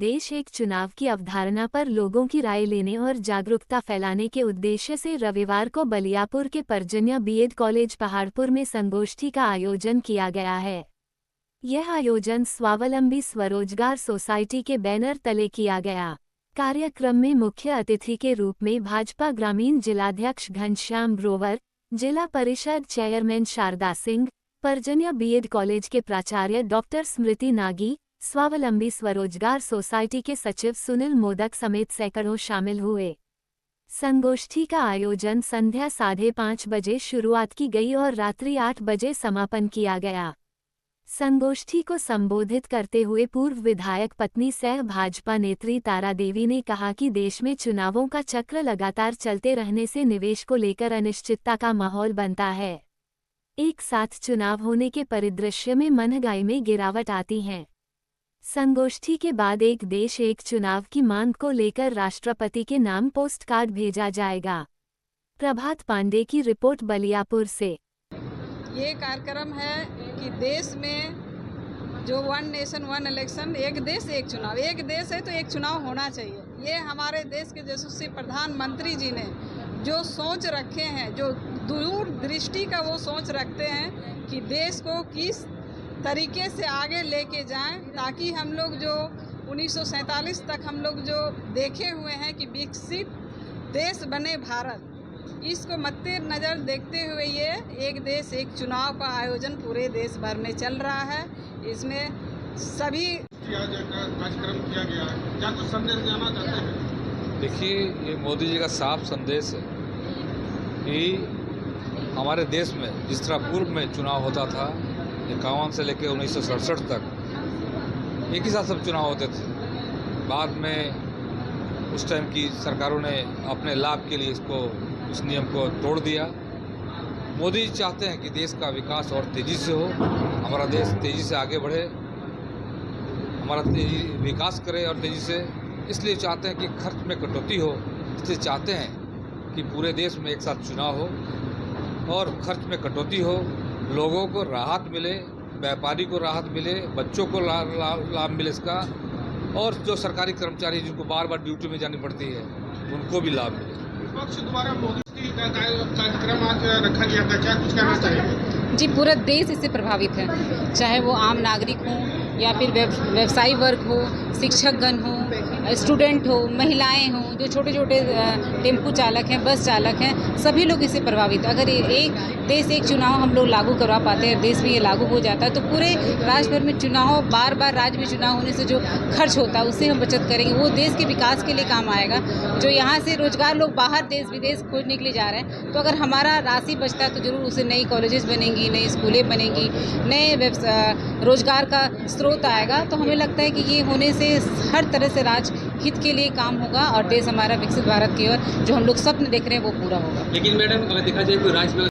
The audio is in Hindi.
देश एक चुनाव की अवधारणा पर लोगों की राय लेने और जागरूकता फैलाने के उद्देश्य से रविवार को बलियापुर के पर्जन्या बीएड कॉलेज पहाड़पुर में संगोष्ठी का आयोजन किया गया है। यह आयोजन स्वावलंबी स्वरोजगार सोसाइटी के बैनर तले किया गया। कार्यक्रम में मुख्य अतिथि के रूप में भाजपा ग्रामीण जिलाध्यक्ष Ghanshyam Grover, Zila Parishad chairman Sharda Singh, Parjanya BEd college के प्राचार्य डॉक्टर स्मृति नागी, स्वावलंबी स्वरोजगार सोसाइटी के सचिव सुनील मोदक समेत सैकड़ों शामिल हुए। संगोष्ठी का आयोजन संध्या 5:30 बजे शुरुआत की गई और रात्रि 8 बजे समापन किया गया। संगोष्ठी को संबोधित करते हुए पूर्व विधायक पत्नी सह भाजपा नेत्री तारा देवी ने कहा कि देश में चुनावों का चक्र लगातार चलते रहने से निवेश को लेकर अनिश्चितता का माहौल बनता है। एक साथ चुनाव होने के परिदृश्य में महंगाई में गिरावट आती है। संगोष्ठी के बाद एक देश एक चुनाव की मांग को लेकर राष्ट्रपति के नाम पोस्ट कार्ड भेजा जाएगा। प्रभात पांडे की रिपोर्ट बलियापुर से। ये कार्यक्रम है कि देश में जो वन नेशन वन इलेक्शन, एक देश एक चुनाव, एक देश है तो एक चुनाव होना चाहिए। ये हमारे देश के यशस्वी प्रधानमंत्री जी ने जो सोच रखे हैं, जो दूरदृष्टि का वो सोच रखते हैं कि देश को किस तरीके से आगे लेके जाएं, ताकि हम लोग जो 1947 तक हम लोग जो देखे हुए हैं कि विकसित देश बने भारत, इसको मद्देनजर देखते हुए ये एक देश एक चुनाव का आयोजन पूरे देश भर में चल रहा है। इसमें सभी कार्यक्रम किया गया है। क्या कुछ संदेश देना चाहते हैं? देखिए, ये मोदी जी का साफ संदेश है कि हमारे देश में जिस तरह पूर्व में चुनाव होता था 51 से लेकर 1967 तक एक ही साथ सब चुनाव होते थे। बाद में उस टाइम की सरकारों ने अपने लाभ के लिए इस नियम को तोड़ दिया। मोदी जी चाहते हैं कि देश का विकास और तेज़ी से हो, हमारा देश तेज़ी से आगे बढ़े, हमारा विकास करे और तेज़ी से। इसलिए चाहते हैं कि खर्च में कटौती हो, इसलिए चाहते हैं कि पूरे देश में एक साथ चुनाव हो और खर्च में कटौती हो, लोगों को राहत मिले, व्यापारी को राहत मिले, बच्चों को लाभ मिले इसका, और जो सरकारी कर्मचारी जिनको बार बार ड्यूटी में जानी पड़ती है उनको भी लाभ मिले। विपक्ष द्वारा मोदी का कार्यक्रम आज रखा गया था, क्या कुछ कहना चाहिए? जी, पूरा देश इससे प्रभावित है, चाहे वो आम नागरिक हो या फिर व्यवसायी वर्ग हो, शिक्षकगण हो, स्टूडेंट हो, महिलाएं हो, जो छोटे छोटे टेम्पू चालक हैं, बस चालक हैं, सभी लोग इससे प्रभावित। अगर एक देश एक चुनाव हम लोग लागू करवा पाते हैं, देश में ये लागू हो जाता है, तो पूरे राज्य भर में चुनाव, बार बार राज्य में चुनाव होने से जो खर्च होता है उससे हम बचत करेंगे, वो देश के विकास के लिए काम आएगा। जो यहाँ से रोजगार लोग बाहर देश विदेश खोजने के लिए जा रहे हैं, तो अगर हमारा राशि बचता है तो जरूर उससे नई कॉलेजेस बनेंगी, नई स्कूलें बनेंगी, नए रोजगार का स्रोत आएगा। तो हमें लगता है कि ये होने से हर तरह से राज्य हित के लिए काम होगा और देश हमारा विकसित भारत की ओर जो हम लोग स्वप्न देख रहे हैं वो पूरा होगा। लेकिन मैडम, अगर देखा जाए कोई राज्य में